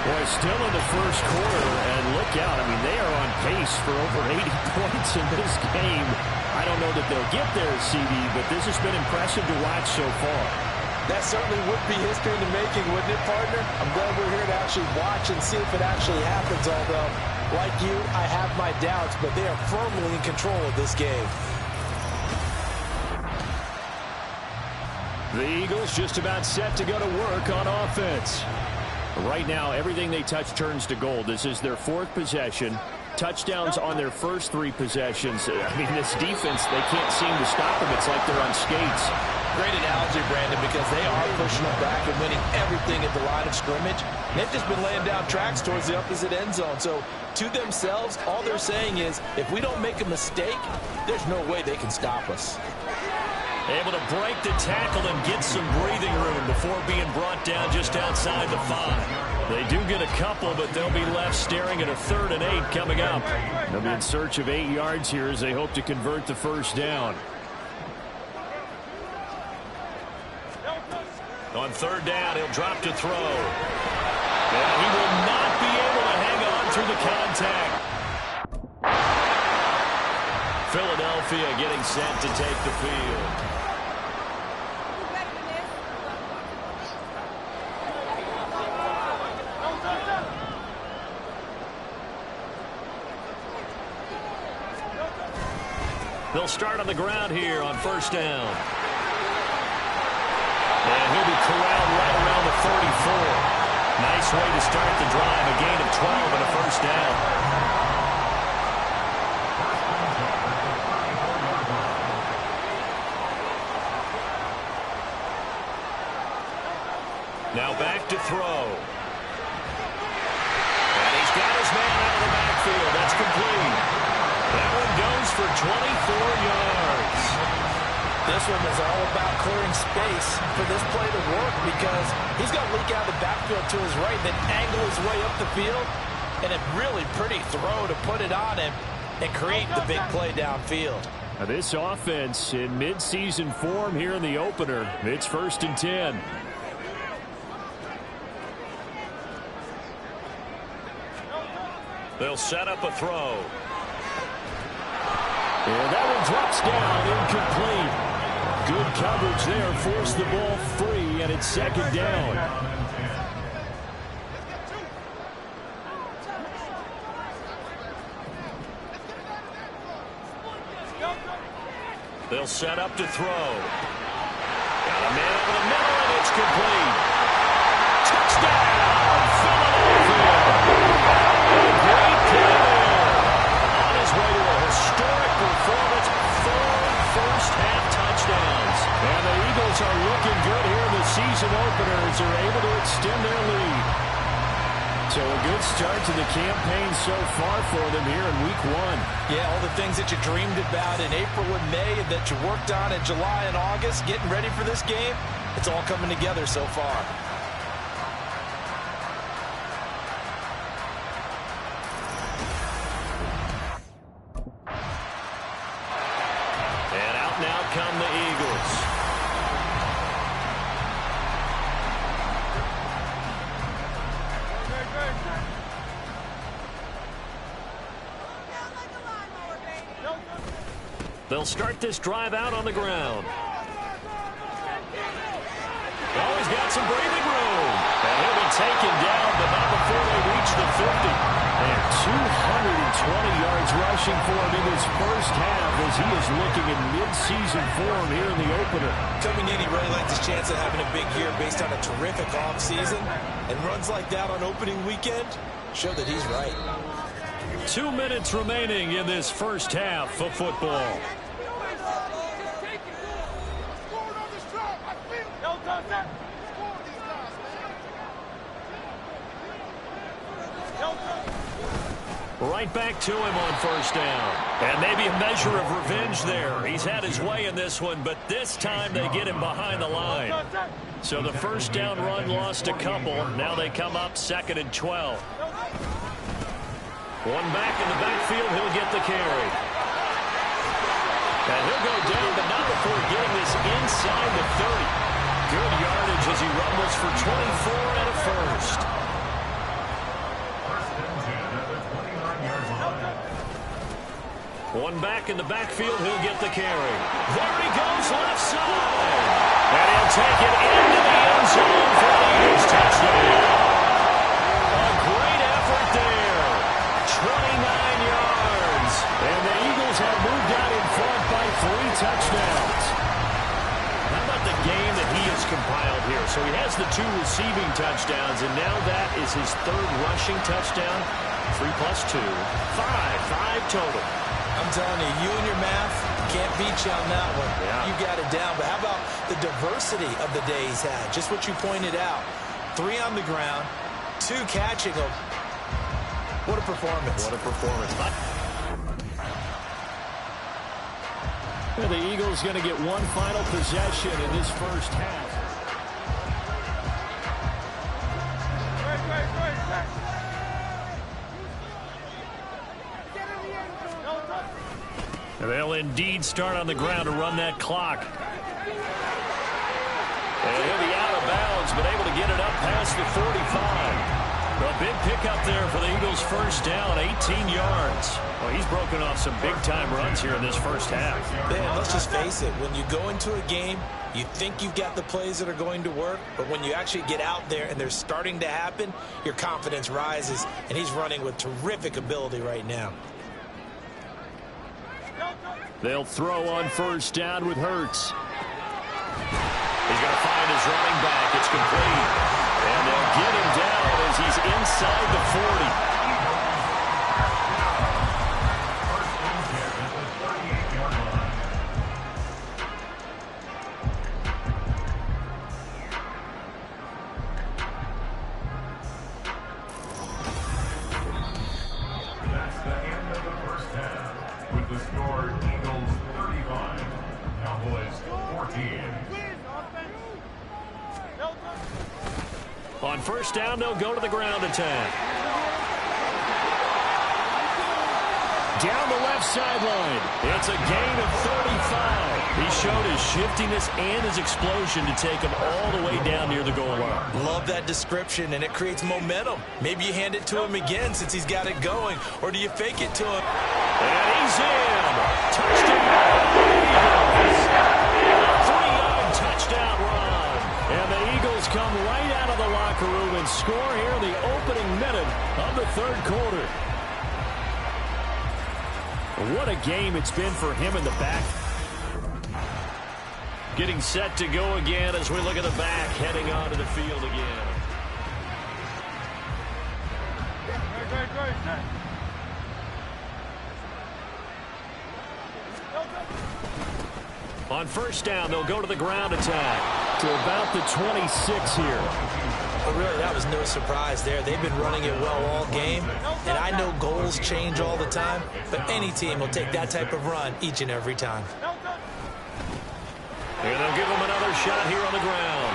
Speaker 4: Boy, still in the first quarter, and look out. I mean, they are on pace for over 80 points in this game. I don't know that they'll get there, CD, but this has been impressive to watch so far.
Speaker 3: That certainly would be history in the making, wouldn't it, partner? I'm glad we're here to actually watch and see if it actually happens, although, like you, I have my doubts, but they are firmly in control of this game.
Speaker 4: The Eagles just about set to go to work on offense. Right now, everything they touch turns to gold. This is their 4th possession. Touchdowns on their first 3 possessions. I mean, this defense, they can't seem to stop them. It's like they're on skates.
Speaker 3: Great analogy, Brandon, because they are pushing them back and winning everything at the line of scrimmage. They've just been laying down tracks towards the opposite end zone. So, to themselves, all they're saying is, if we don't make a mistake, there's no way they can stop us.
Speaker 5: Able to break the tackle and get some breathing room before being brought down just outside the 5.
Speaker 4: They do get a couple, but they'll be left staring at a 3rd and 8 coming up. They'll be in search of 8 yards here as they hope to convert the first down.
Speaker 5: On 3rd down, he'll drop to throw. And he will not be able to hang on through the contact. Philadelphia getting set to take the field.
Speaker 2: They'll start on the ground here on first down. And he'll be corralled right around the 34. Nice way to start the drive. A gain of 12 and a first down. Now back to throw. And he's got his man out of the backfield. That's complete. That one goes for 24 yards.
Speaker 3: This one is all about clearing space for this play to work because he's got to leak out of the backfield to his right, then angle his way up the field, and a really pretty throw to put it on him and create the big play downfield.
Speaker 4: Now this offense in midseason form here in the opener. It's 1st and 10.
Speaker 2: They'll set up a throw.
Speaker 4: And that one drops down, incomplete. Good coverage there, forced the ball free, and it's 2nd down.
Speaker 2: They'll set up to throw. Got a man over the middle, and it's complete. Touchdown, Philadelphia. A great play there. On his way to a historic performance, 4 first-half touchdowns.
Speaker 4: And the Eagles are looking good here in the season openers. They're able to extend their lead. So a good start to the campaign so far for them here in week 1.
Speaker 3: Yeah, all the things that you dreamed about in April and May and that you worked on in July and August, getting ready for this game, it's all coming together so far.
Speaker 2: And out now come the Eagles. They'll start this drive out on the ground. Oh, he's got some breathing room. And he'll be taken down, but not before they reach the 50.
Speaker 4: And 220 yards rushing for him in his first half as he is looking in mid-season form here in the opener.
Speaker 3: Coming in, he really likes his chance of having a big year based on a terrific offseason. And runs like that on opening weekend show that he's right.
Speaker 4: 2 minutes remaining in this first half of football.
Speaker 2: Right back to him on first down. And maybe a measure of revenge there. He's had his way in this one, but this time they get him behind the line. So the first down run lost a couple. Now they come up 2nd and 12. One back in the backfield, he'll get the carry. And he'll go down, but not before getting this inside the 30. Good yardage as he rumbles for 24 and a first. One back in the backfield, he'll get the carry. There he goes, left side. And he'll take it into the end zone for the Eagles touchdown. A great effort there. 29 yards.
Speaker 4: And the Eagles have moved out in front by 3 touchdowns.
Speaker 2: How about the game that he has compiled here? So he has the 2 receiving touchdowns, and now that is his 3rd rushing touchdown. 3 plus 2, 5 total.
Speaker 3: I'm telling you, you and your math can't beat you on that one.
Speaker 2: Yeah.
Speaker 3: You got it down. But how about the diversity of the day he's had? Just what you pointed out. 3 on the ground, 2 catching them. What a performance.
Speaker 2: What a performance.
Speaker 4: And the Eagles going to get one final possession in this first half.
Speaker 2: And they'll indeed start on the ground to run that clock. And he'll be out of bounds, but able to get it up past the 45. A big pickup there for the Eagles' first down, 18 yards. Well, he's broken off some big-time runs here in this first half.
Speaker 3: Man, let's just face it. When you go into a game, you think you've got the plays that are going to work, but when you actually get out there and they're starting to happen, your confidence rises, and he's running with terrific ability right now.
Speaker 4: They'll throw on first down with Hurts.
Speaker 2: He's going to find his running back. It's complete. And they'll get him down as he's inside the 40. On first down, they'll go to the ground attack. Down the left sideline. It's a gain of 35. He showed his shiftiness and his explosion to take him all the way down near the goal line.
Speaker 3: Love that description, and it creates momentum. Maybe you hand it to him again since he's got it going, or do you fake it to him?
Speaker 2: And he's in. Touchdown. Eagles. 3-yard touchdown run.
Speaker 4: And the Eagles come right out of the locker room and score here in the opening minute of the third quarter. What a game it's been for him in the back.
Speaker 2: Getting set to go again as we look at the back, heading onto the field again. On first down, they'll go to the ground attack
Speaker 4: to about the 26 here.
Speaker 3: But really, that was no surprise there. They've been running it well all game, and I know goals change all the time, but any team will take that type of run each and every time.
Speaker 2: And they'll give him another shot here on the ground.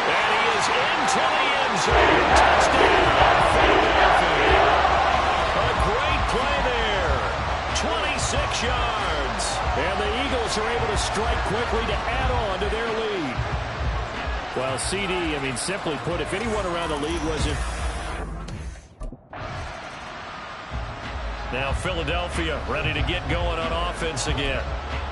Speaker 2: And he is into the end zone. Touchdown, Philadelphia. A great play there. 26 yards.
Speaker 4: And the Eagles are able to strike quickly to add on to their lead. Well, CD, I mean, simply put, if anyone around the league wasn't...
Speaker 2: Now Philadelphia ready to get going on offense again.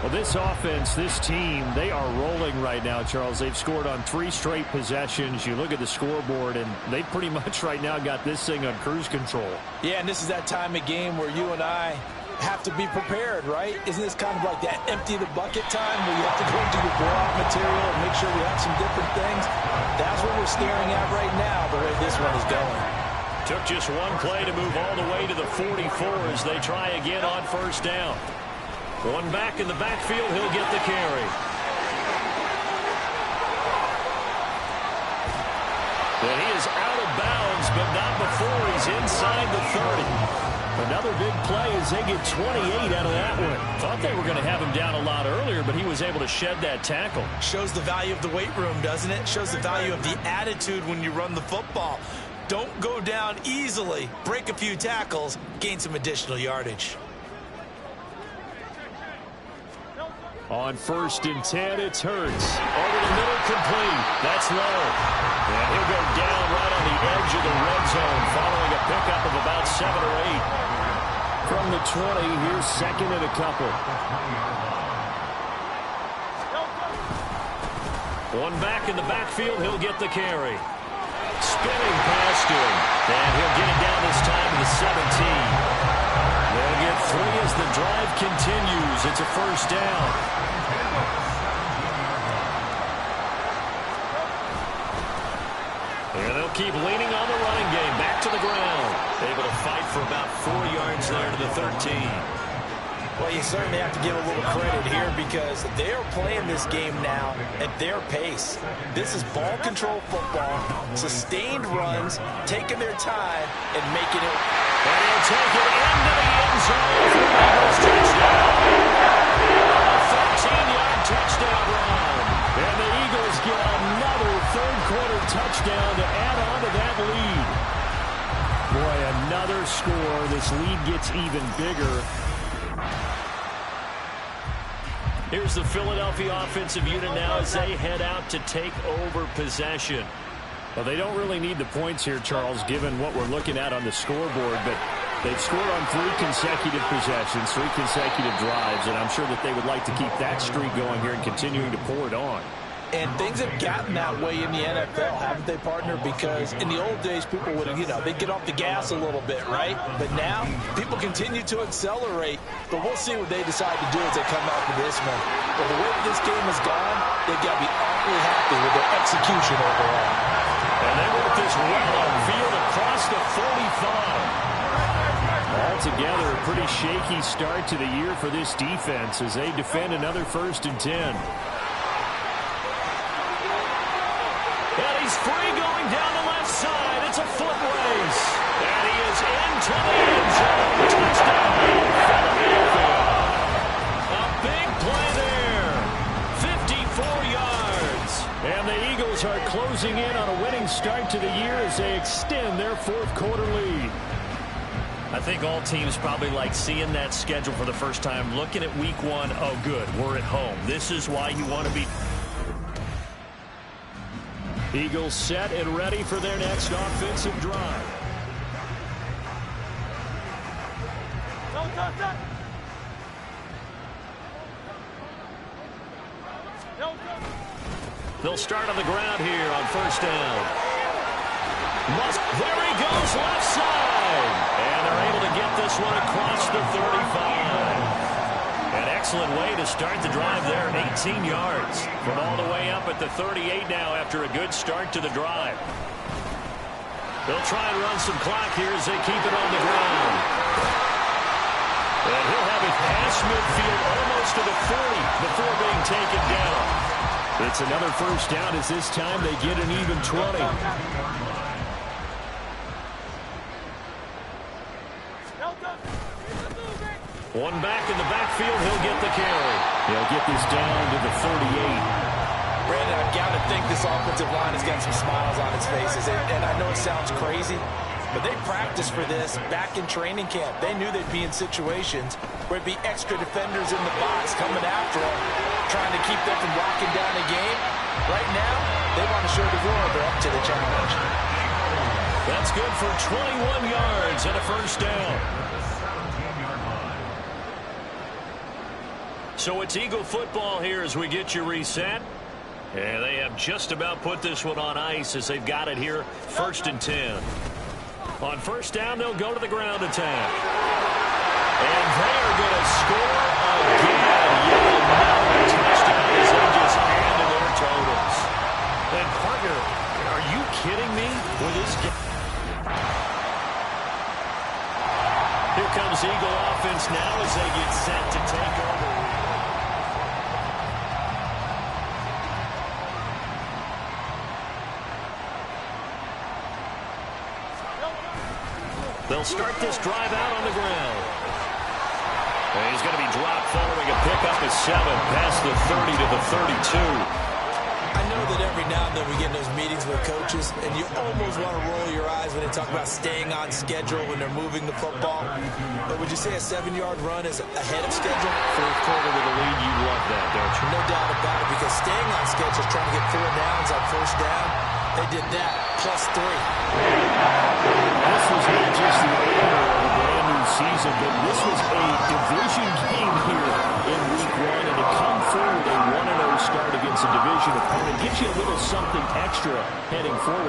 Speaker 4: Well, this offense, this team, they are rolling right now, Charles. They've scored on 3 straight possessions. You look at the scoreboard, and they pretty much right now got this thing on cruise control.
Speaker 3: Yeah, and this is that time of game where you and I have to be prepared, right? Isn't this kind of like that empty the bucket time where you have to go into your blowout material and make sure we have some different things? That's what we're staring at right now, the way this one is going.
Speaker 2: Took just one play to move all the way to the 44 as they try again on first down. One back in the backfield, he'll get the carry. And he is out of bounds, but not before he's inside the 30.
Speaker 4: Another big play as they get 28 out of that one.
Speaker 2: Thought they were going to have him down a lot earlier, but he was able to shed that tackle.
Speaker 3: Shows the value of the weight room, doesn't it? Shows the value of the attitude when you run the football. Don't go down easily. Break a few tackles, gain some additional yardage.
Speaker 4: On 1st and 10, it's Hurts.
Speaker 2: Over the middle, complete. That's low. And he'll go down right on the edge of the red zone following a pickup of about 7 or 8.
Speaker 4: From the 20, here's second and a couple.
Speaker 2: One back in the backfield, he'll get the carry. Spinning pass to him. And he'll get it down this time to the 17. They'll get 3 as the drive continues. It's a first down. And they'll keep leaning on the running game. Back to the ground. Able to fight for about 4 yards there to the 13.
Speaker 3: Well, you certainly have to give a little credit here because they are playing this game now at their pace. This is ball control football, sustained runs, taking their time, and making it.
Speaker 2: And he'll take it into the end zone for the Eagles touchdown. A 13-yard touchdown run.
Speaker 4: And the Eagles get another third-quarter touchdown to add on to that lead. Boy, another score. This lead gets even bigger.
Speaker 2: Here's the Philadelphia offensive unit now as they head out to take over possession.
Speaker 4: Well, they don't really need the points here, Charles, given what we're looking at on the scoreboard, but they've scored on 3 consecutive possessions, 3 consecutive drives, and I'm sure that they would like to keep that streak going here and continuing to pour it on.
Speaker 3: And things have gotten that way in the NFL, haven't they, partner? Because in the old days, people would, they'd get off the gas a little bit, right? But now, people continue to accelerate. But we'll see what they decide to do as they come out for this one. But the way that this game has gone, they've got to be awfully happy with their execution overall.
Speaker 2: And they work this well upfield across the 45. Altogether, a pretty shaky start to the year for this defense as they defend another 1st and 10. And he's free going down the left side. It's a foot race. And he is into the end zone. Touchdown, Philadelphia. A big play there. 54 yards. And the Eagles are closing in on a winning start to the year as they extend their 4th quarter lead.
Speaker 4: I think all teams probably like seeing that schedule for the first time, looking at week 1. Oh, good, we're at home. This is why you want to be.
Speaker 2: Eagles set and ready for their next offensive drive. They'll start on the ground here on 1st down. There he goes, left side. And they're able to get this one across the 35. An excellent way to start the drive there, 18 yards. From all the way up at the 38 now after a good start to the drive. They'll try and run some clock here as they keep it on the ground. And he'll have it past midfield almost to the 40 before being taken down. It's another 1st down as this time they get an even 20. One back in the backfield, he'll get the carry. He'll get this down to the 38.
Speaker 3: Brandon, I've got to think this offensive line has got some smiles on its faces. And I know it sounds crazy, but they practiced for this back in training camp. They knew they'd be in situations where it'd be extra defenders in the box coming after them, trying to keep them from locking down the game. Right now, they want to show the world they're up to the challenge.
Speaker 2: That's good for 21 yards and a 1st down. So it's Eagle football here as we get you reset. And they have just about put this one on ice as they've got it here, 1st and 10. On 1st down, they'll go to the ground attack. And they are going to score again. Yet another touchdown as they just add to their totals. And partner, are you kidding me with this game? Here comes Eagle offense now as they get set to take over. They'll start this drive out on the ground. And he's going to be dropped following a pickup of 7 past the 30 to the 32.
Speaker 3: I know that every now and then we get in those meetings with coaches, and you almost want to roll your eyes when they talk about staying on schedule when they're moving the football. But would you say a 7-yard run is ahead of schedule?
Speaker 2: 4th quarter with a lead, you love that, don't you?
Speaker 3: No doubt about it, because staying on schedule is trying to get 4 downs on 1st down. They did that, +3.
Speaker 2: This was not just the opener of a brand new season, but this was a division game here in week 1. And to come forward a 1-0 start against a division opponent gives you a little something extra heading forward.